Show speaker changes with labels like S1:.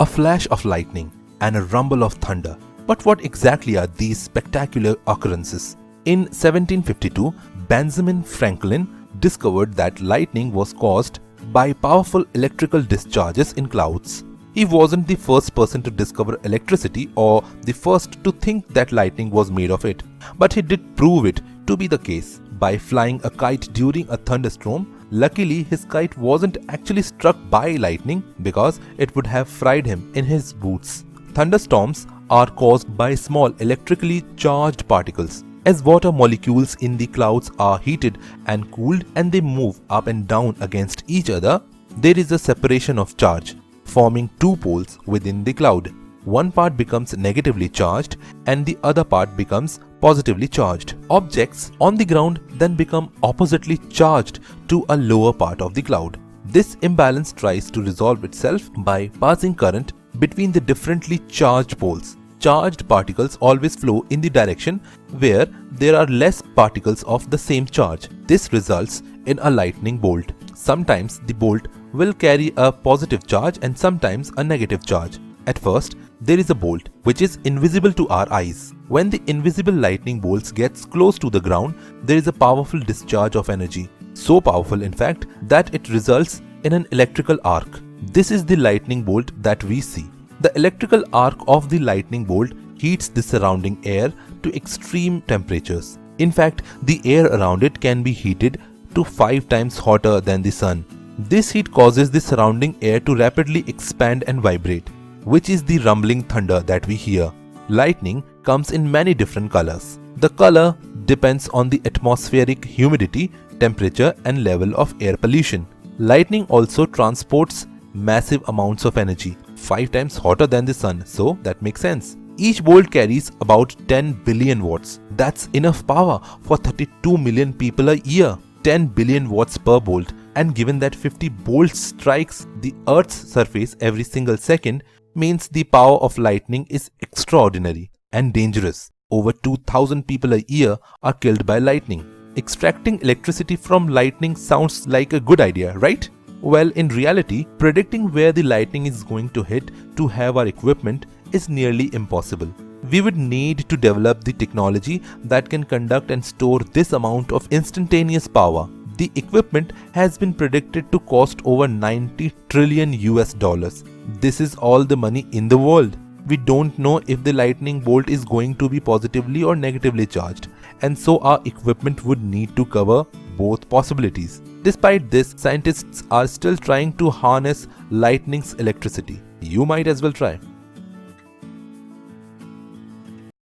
S1: A flash of lightning and a rumble of thunder. But what exactly are these spectacular occurrences? In 1752, Benjamin Franklin discovered that lightning was caused by powerful electrical discharges in clouds. He wasn't the first person to discover electricity or the first to think that lightning was made of it, but he did prove it to be the case by flying a kite during a thunderstorm. Luckily, his kite wasn't actually struck by lightning because it would have fried him in his boots. Thunderstorms are caused by small electrically charged particles. As water molecules in the clouds are heated and cooled and they move up and down against each other, there is a separation of charge, forming two poles within the cloud. One part becomes negatively charged and the other part becomes positively charged. Objects on the ground then become oppositely charged to a lower part of the cloud. This imbalance tries to resolve itself by passing current between the differently charged poles. Charged particles always flow in the direction where there are less particles of the same charge. This results in a lightning bolt. Sometimes the bolt will carry a positive charge and sometimes a negative charge. At first, there is a bolt which is invisible to our eyes. When the invisible lightning bolts gets close to the ground, there is a powerful discharge of energy. So powerful in fact that it results in an electrical arc. This is the lightning bolt that we see. The electrical arc of the lightning bolt heats the surrounding air to extreme temperatures. In fact, the air around it can be heated to 5 times hotter than the sun. This heat causes the surrounding air to rapidly expand and vibrate, which is the rumbling thunder that we hear. Lightning comes in many different colors. The color depends on the atmospheric humidity, temperature, and level of air pollution. Lightning also transports massive amounts of energy, 5 times hotter than the sun, so that makes sense. Each bolt carries about 10 billion watts. That's enough power for 32 million people a year. 10 billion watts per bolt, and given that 50 bolts strikes the Earth's surface every single second means the power of lightning is extraordinary and dangerous. Over 2,000 people a year are killed by lightning. Extracting electricity from lightning sounds like a good idea, right? Well, in reality, predicting where the lightning is going to hit to have our equipment is nearly impossible. We would need to develop the technology that can conduct and store this amount of instantaneous power. The equipment has been predicted to cost over 90 trillion US dollars. This is all the money in the world. We don't know if the lightning bolt is going to be positively or negatively charged, and so our equipment would need to cover both possibilities. Despite this, scientists are still trying to harness lightning's electricity. You might as well try.